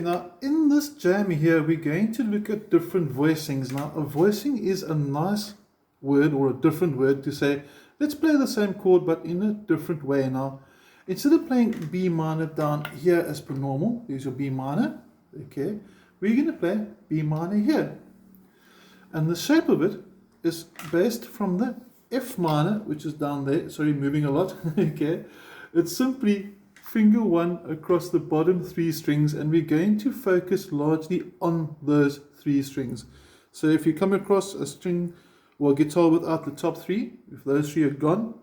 now in this jam here, we're going to look at different voicings. Now, a voicing is a nice word or a different word to say, let's play the same chord but in a different way. Now, instead of playing B minor down here as per normal, here's your B minor, okay, we're going to play B minor here. And the shape of it is based from the F minor, which is down there, sorry, moving a lot, okay. It's simply finger one across the bottom three strings, and we're going to focus largely on those three strings. So if you come across a string or a guitar without the top three, if those three are gone,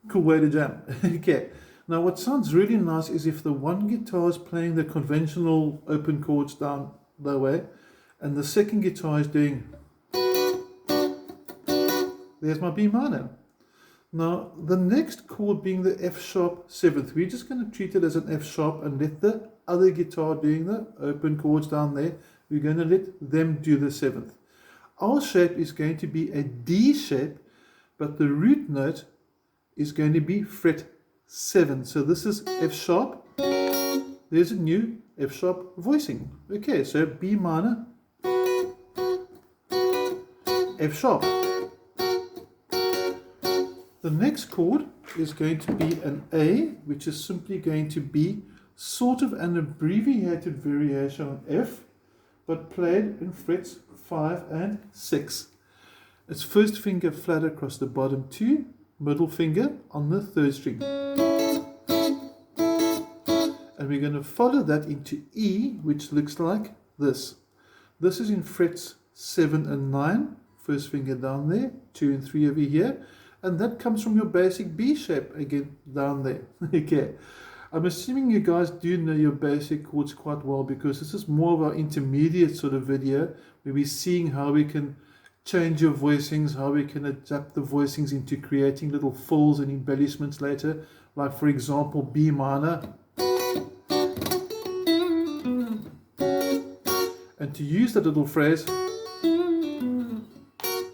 cool way to jam. Okay. Now what sounds really nice is if the one guitar is playing the conventional open chords down that way, and the second guitar is doing, there's my B minor. Now, the next chord being the F sharp seventh, we're just going to treat it as an F sharp and let the other guitar doing the open chords down there, we're going to let them do the seventh. Our shape is going to be a D shape, but the root note is going to be fret 7. So this is F sharp. There's a new F sharp voicing. Okay, so B minor, F sharp. The next chord is going to be an A, which is simply going to be sort of an abbreviated variation on F, but played in frets 5 and 6. It's first finger flat across the bottom 2, middle finger on the 3rd string. And we're going to follow that into E, which looks like this. This is in frets 7 and 9, first finger down there, 2 and 3 over here. And that comes from your basic B shape again down there. Okay, I'm assuming you guys do know your basic chords quite well, because this is more of our intermediate sort of video where we're seeing how we can change your voicings, how we can adapt the voicings into creating little fills and embellishments later, like for example B minor. And to use that little phrase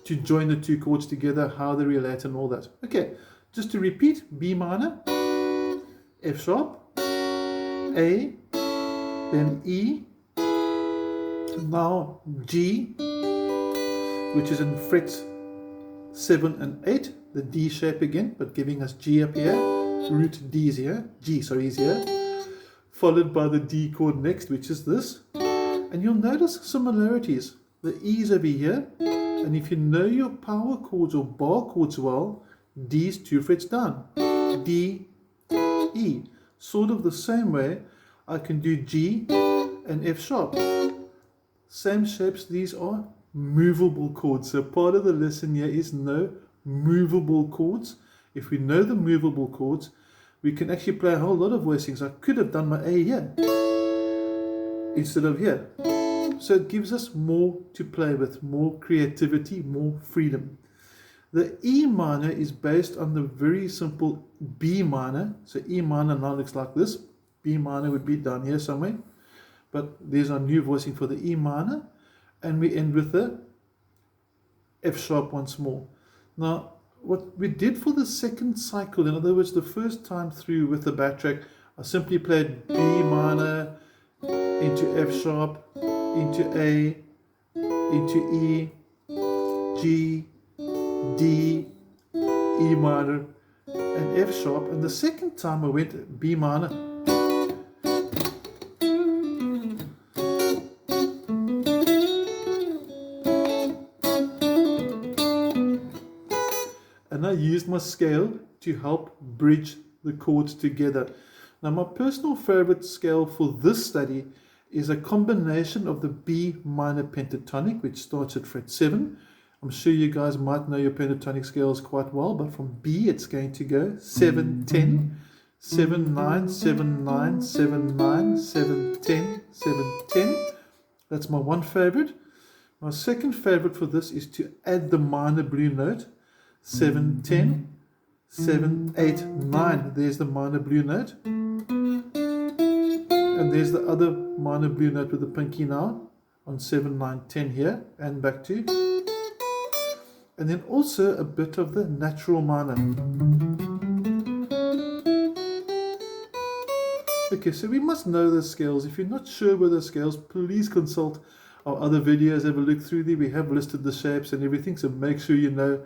to join the two chords together, how they relate and all that. Okay, just to repeat, B minor, F sharp, A, then E, now G, which is in frets 7 and 8, the D shape again, but giving us G up here, root D is here, G, sorry, is here, followed by the D chord next, which is this. And you'll notice similarities. The E is over here, and if you know your power chords or bar chords well, D's 2 frets down. D, E. Sort of the same way I can do G and F sharp. Same shapes, these are movable chords. So part of the lesson here is know movable chords. If we know the movable chords, we can actually play a whole lot of voicings. I could have done my A here instead of here. So it gives us more to play with, more creativity, more freedom. The E minor is based on the very simple B minor. So E minor now looks like this. B minor would be down here somewhere. But there's our new voicing for the E minor. And we end with the F sharp once more. Now, what we did for the second cycle, in other words, the first time through with the backtrack, I simply played B minor into F sharp, into A, into E, G, D, E minor, and F sharp. And the second time I went B minor. And I used my scale to help bridge the chords together. Now my personal favorite scale for this study is a combination of the B minor pentatonic, which starts at fret 7. I'm sure you guys might know your pentatonic scales quite well, but from B it's going to go 7, 10, 7, 9, 7, 9, 7, 9, 7, 10, 7, 10. That's my one favorite. My second favorite for this is to add the minor blue note, 7, 10, 7, 8, 9. There's the minor blue note. And there's the other minor blue note with the pinky now on 7, 9, 10 here and back to. And then also a bit of the natural minor. Okay, so we must know the scales. If you're not sure with the scales, please consult our other videos, have a look through there. We have listed the shapes and everything, so make sure you know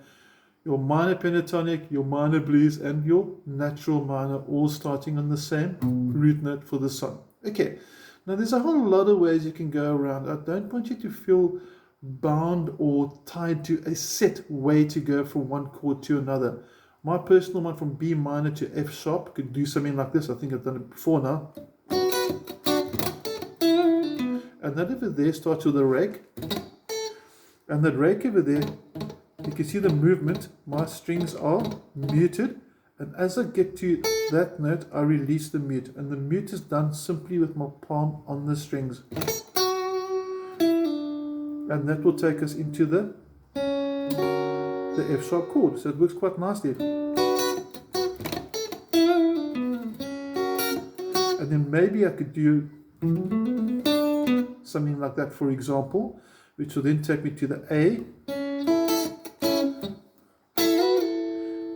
your minor pentatonic, your minor blues, and your natural minor, all starting on the same root note for the song. Okay, now there's a whole lot of ways you can go around. I don't want you to feel bound or tied to a set way to go from one chord to another. My personal one from B minor to F sharp could do something like this. I think I've done it before now. And that over there starts with a rake. And that rake over there, you can see the movement. My strings are muted. And as I get to that note, I release the mute. And the mute is done simply with my palm on the strings. And that will take us into the F sharp chord. So it works quite nicely. And then maybe I could do something like that, for example, which will then take me to the A.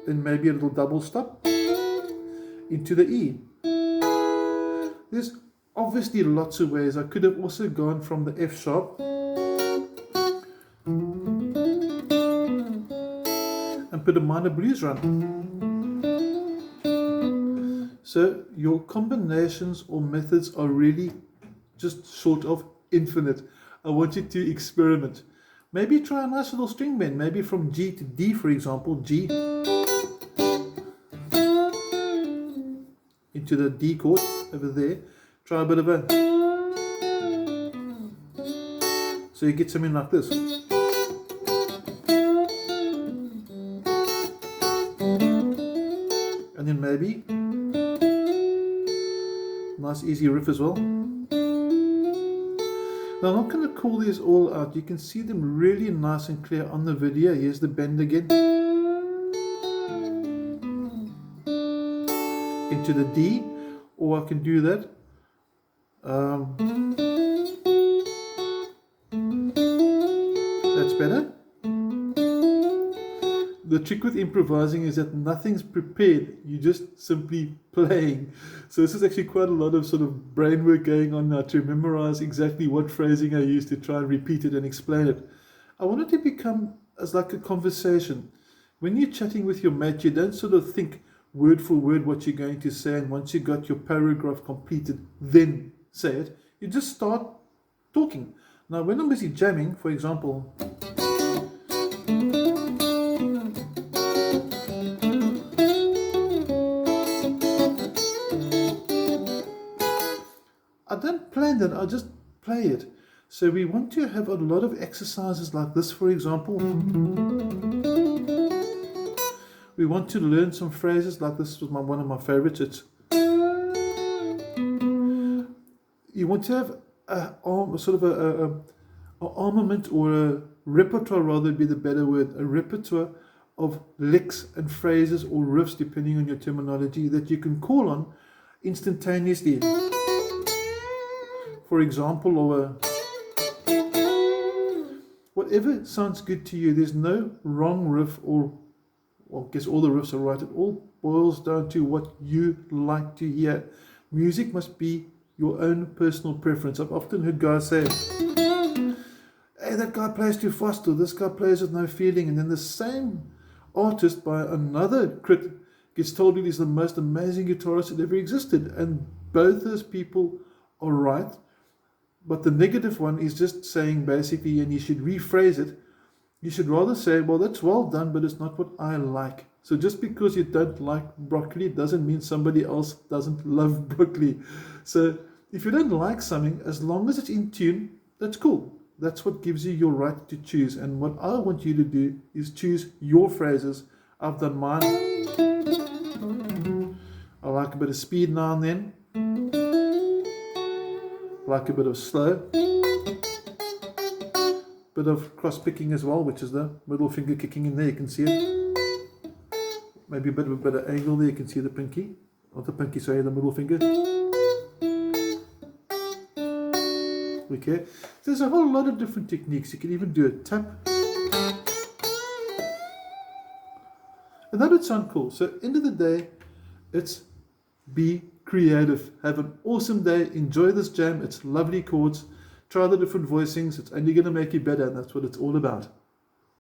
Then maybe a little double stop into the E. There's obviously lots of ways. I could have also gone from the F sharp and put a minor blues run. So your combinations or methods are really just short of infinite. I want you to experiment. Maybe try a nice little string bend, maybe from G to D, for example, G into the D chord over there. Try a bit of a, so you get something like this. And then maybe nice easy riff as well. Now I'm not going to call these all out. You can see them really nice and clear on the video. Here's the bend again. Into the D, or I can do that. That's better. The trick with improvising is that nothing's prepared, you're just simply playing. So this is actually quite a lot of sort of brain work going on now to memorize exactly what phrasing I use to try and repeat it and explain it. I want it to become as like a conversation. When you're chatting with your mate, you don't sort of think word for word what you're going to say, and once you got your paragraph completed, then say it. You just start talking. Now when I'm busy jamming, for example, I don't plan that, I just play it. So we want to have a lot of exercises like this, for example. We want to learn some phrases like this was one of my favorites. It's, you want to have a sort of a armament, or a repertoire, rather be the better word, a repertoire of licks and phrases or riffs, depending on your terminology, that you can call on instantaneously. For example, or whatever sounds good to you. There's no wrong riff, or well, I guess all the riffs are right. It all boils down to what you like to hear. Music must be your own personal preference. I've often heard guys say, hey, that guy plays too fast, or this guy plays with no feeling, and then the same artist by another critic gets told he's the most amazing guitarist that ever existed, and both those people are right. But the negative one is just saying basically, and you should rephrase it, you should rather say, well, that's well done, but it's not what I like. So just because you don't like broccoli doesn't mean somebody else doesn't love broccoli. So if you don't like something, as long as it's in tune, that's cool. That's what gives you your right to choose. And what I want you to do is choose your phrases. I've done mine. I like a bit of speed now and then. Like a bit of slow, bit of cross picking as well, which is the middle finger kicking in there, you can see it. Maybe a bit of angle there, you can see the pinky, not the pinky, sorry, the middle finger. Okay, so there's a whole lot of different techniques. You can even do a tap, and that would sound cool. So end of the day, it's be creative. Have an awesome day. Enjoy this jam. It's lovely chords. Try the different voicings. It's only going to make you better, and that's what it's all about.